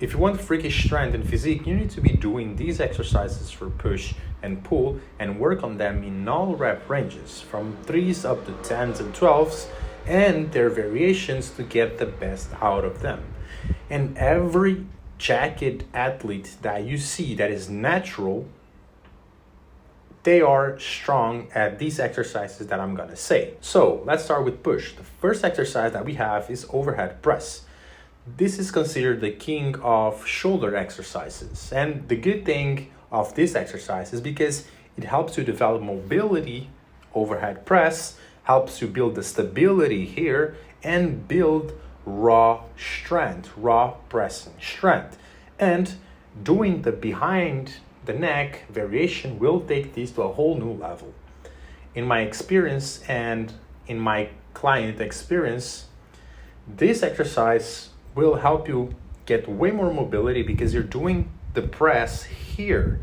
If you want freakish strength and physique, you need to be doing these exercises for push and pull and work on them in all rep ranges, from 3s up to 10s and 12s, and their variations to get the best out of them. And every jacket athlete that you see that is natural, they are strong at these exercises that I'm gonna say. So let's start with push. The first exercise that we have is overhead press. This is considered the king of shoulder exercises. And the good thing of this exercise is because it helps you develop mobility. Overhead press helps you build the stability here and build raw strength, raw pressing strength. And doing the behind the neck variation will take this to a whole new level. In my experience and in my client experience, this exercise will help you get way more mobility because you're doing the press here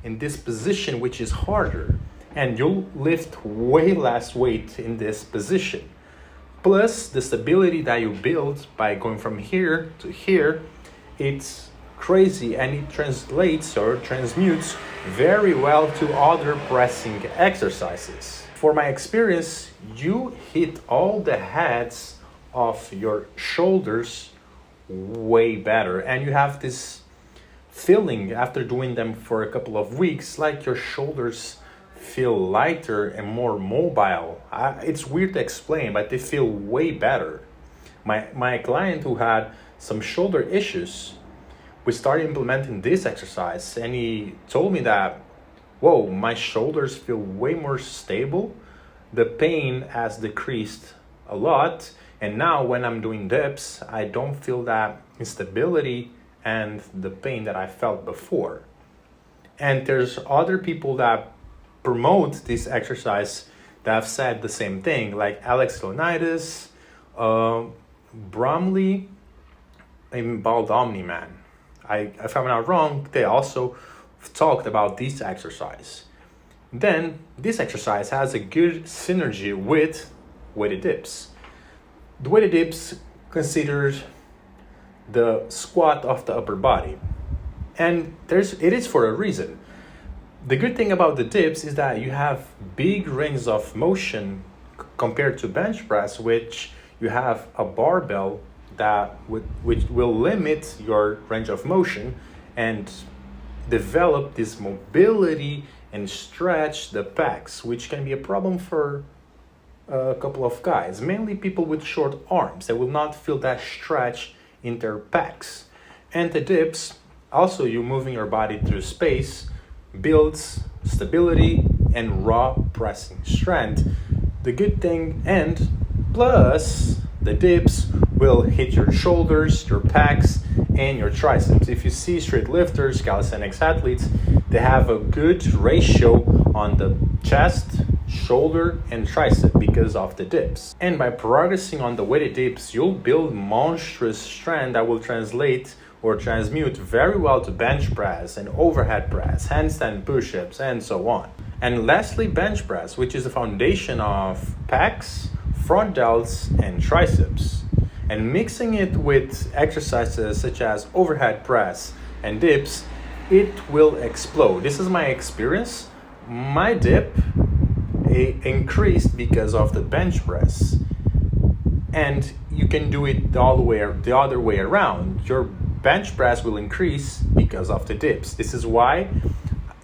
in this position, which is harder, and you'll lift way less weight in this position. Plus the stability that you build by going from here to here, it's crazy, and it translates or transmutes very well to other pressing exercises. For my experience, you hit all the heads of your shoulders way better, and you have this feeling after doing them for a couple of weeks like your shoulders feel lighter and more mobile. It's weird to explain, but they feel way better. My client who had some shoulder issues, we started implementing this exercise, and he told me that, whoa, my shoulders feel way more stable. The pain has decreased a lot. And now when I'm doing dips, I don't feel that instability and the pain that I felt before. And there's other people that promote this exercise that have said the same thing, like Alex Leonidas, Bromley, and Baldomni, man. If I'm not wrong, they also talked about this exercise. Then this exercise has a good synergy with weighted dips. The weighted dips considered the squat of the upper body, and it is for a reason. The good thing about the dips is that you have big range of motion compared to bench press, which you have a barbell which will limit your range of motion and develop this mobility and stretch the pecs, which can be a problem for a couple of guys, mainly people with short arms. They will not feel that stretch in their pecs. And the dips, also you moving your body through space, builds stability and raw pressing strength. The good thing, and plus the dips will hit your shoulders, your pecs, and your triceps. If you see straight lifters, calisthenics athletes, they have a good ratio on the chest, shoulder, and tricep because of the dips. And by progressing on the weighted dips, you'll build monstrous strength that will translate or transmute very well to bench press and overhead press, handstand push-ups, and so on. And lastly, bench press, which is the foundation of pecs, front delts, and triceps. And mixing it with exercises such as overhead press and dips, it will explode. This is my experience. My dip increased because of the bench press, and you can do it the other way around. Your bench press will increase because of the dips. This is why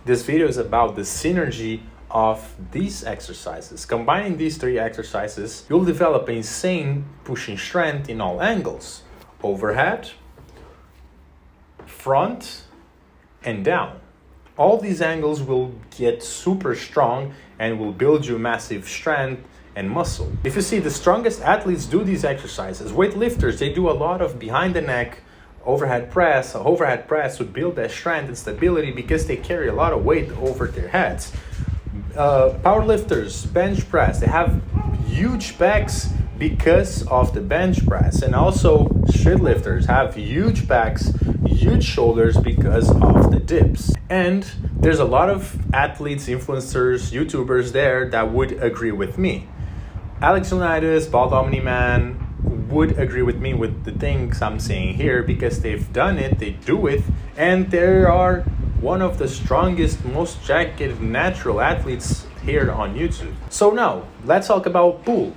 this video is about the synergy of these exercises. Combining these three exercises, you'll develop insane pushing strength in all angles: overhead, front, and down. All these angles will get super strong and will build you massive strength and muscle. If you see, the strongest athletes do these exercises. Weightlifters, they do a lot of behind the neck overhead press. Overhead press would build that strength and stability because they carry a lot of weight over their heads. Powerlifters, bench press, they have huge pecs because of the bench press. And also straight lifters have huge pecs, huge shoulders because of the dips. And there's a lot of athletes, influencers, YouTubers there that would agree with me. Alex Leonidas, Baldomni man, would agree with me with the things I'm saying here, because they've done it, they do it, and they are one of the strongest, most jagged natural athletes here on YouTube. So now, let's talk about pull.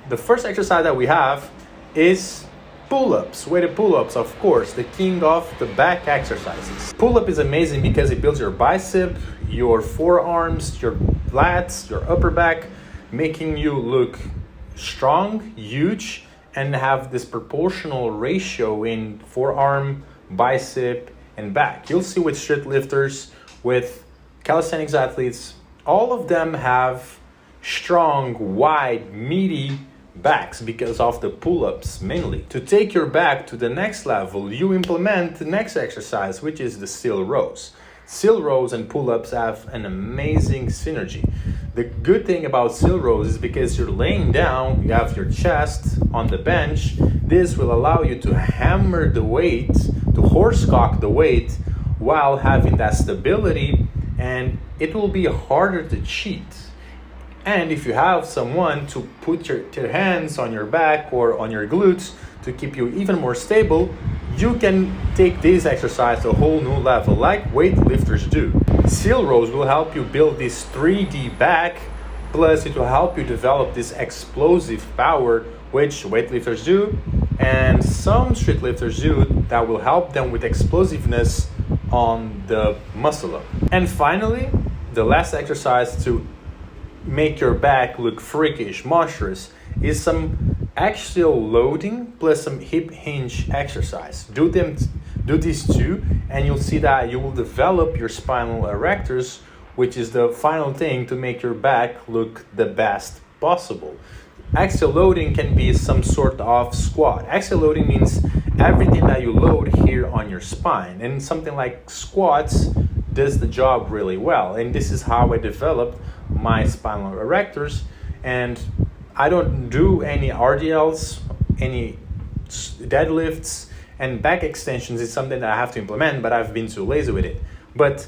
The first exercise that we have is pull-ups, weighted pull-ups, of course, the king of the back exercises. Pull-up is amazing because it builds your bicep, your forearms, your lats, your upper back, making you look strong, huge, and have this proportional ratio in forearm, bicep, and back. You'll see with street lifters, with calisthenics athletes, all of them have strong, wide, meaty backs because of the pull-ups mainly. To take your back to the next level, you implement the next exercise, which is the still rows. Still rows and pull-ups have an amazing synergy. The good thing about still rows is because you're laying down, you have your chest on the bench. This will allow you to hammer the weight, to horsecock the weight while having that stability, and it will be harder to cheat. And if you have someone to put your hands on your back or on your glutes to keep you even more stable, you can take this exercise to a whole new level, like weightlifters do. Still rows will help you build this 3D back, plus it will help you develop this explosive power, which weightlifters do, and some street lifters do, that will help them with explosiveness on the muscle up. And finally, the last exercise to make your back look freakish, monstrous, is some axial loading plus some hip hinge exercise. Do these two, and you'll see that you will develop your spinal erectors, which is the final thing to make your back look the best possible. Axial loading can be some sort of squat. Axial loading means everything that you load here on your spine, and something like squats does the job really well. And this is how I developed my spinal erectors, and I don't do any RDLs, any deadlifts, and back extensions is something that I have to implement, but I've been too lazy with it. But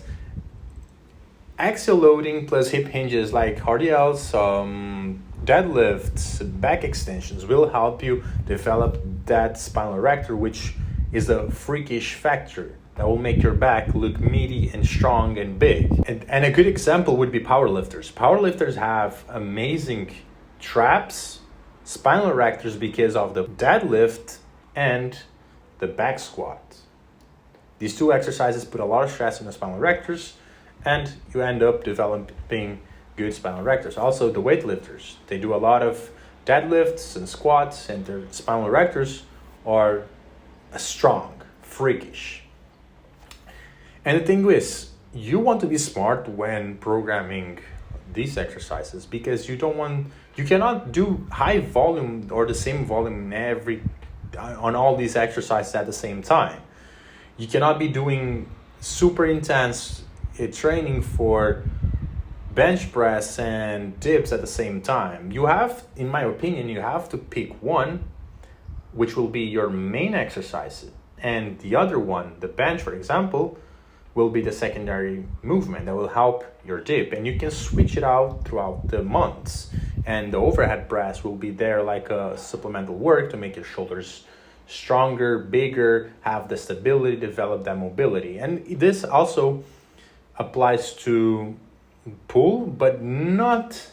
axial loading plus hip hinges like RDLs, deadlifts, back extensions will help you develop that spinal erector, which is a freakish factor that will make your back look meaty and strong and big. And a good example would be powerlifters. Powerlifters have amazing traps, spinal erectors because of the deadlift and the back squat. These two exercises put a lot of stress on the spinal erectors, and you end up developing good spinal erectors. Also, the weightlifters, they do a lot of deadlifts and squats, and their spinal erectors are strong, freakish. And the thing is, you want to be smart when programming these exercises, because you cannot do high volume or the same volume on all these exercises at the same time. You cannot be doing super intense training for bench press and dips at the same time. You have, in my opinion, you have to pick one, which will be your main exercise, and the other one, the bench, for example, will be the secondary movement that will help your dip, and you can switch it out throughout the months. And the overhead press will be there like a supplemental work to make your shoulders stronger, bigger, have the stability, develop that mobility. And this also applies to pull, but not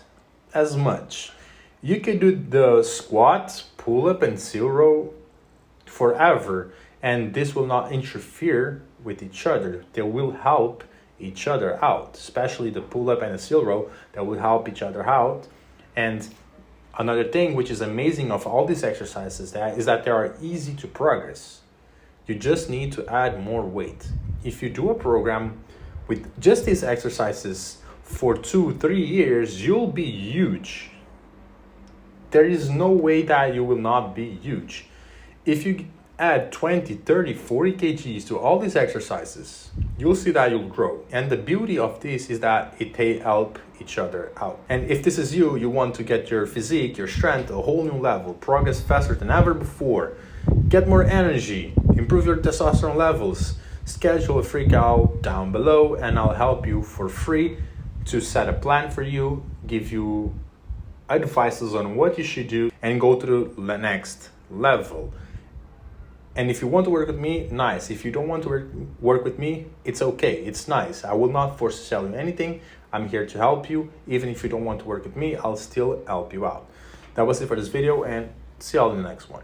as much. You can do the squat, pull up, and still row forever, and this will not interfere with each other. They will help each other out, especially the pull-up and the still row, that will help each other out. And another thing which is amazing of all these exercises is that they are easy to progress. You just need to add more weight. If you do a program with just these exercises for 2-3 years, you'll be huge. There is no way that you will not be huge. If you add 20, 30, 40 kgs to all these exercises, you'll see that you'll grow. And the beauty of this is that they help each other out. And if this is you want to get your physique, your strength, a whole new level, progress faster than ever before, get more energy, improve your testosterone levels, schedule a freak out down below, and I'll help you for free to set a plan for you, give you advices on what you should do, and go to the next level. And if you want to work with me, nice. If you don't want to work with me, it's okay. It's nice. I will not force to sell you anything. I'm here to help you. Even if you don't want to work with me, I'll still help you out. That was it for this video, and see you all in the next one.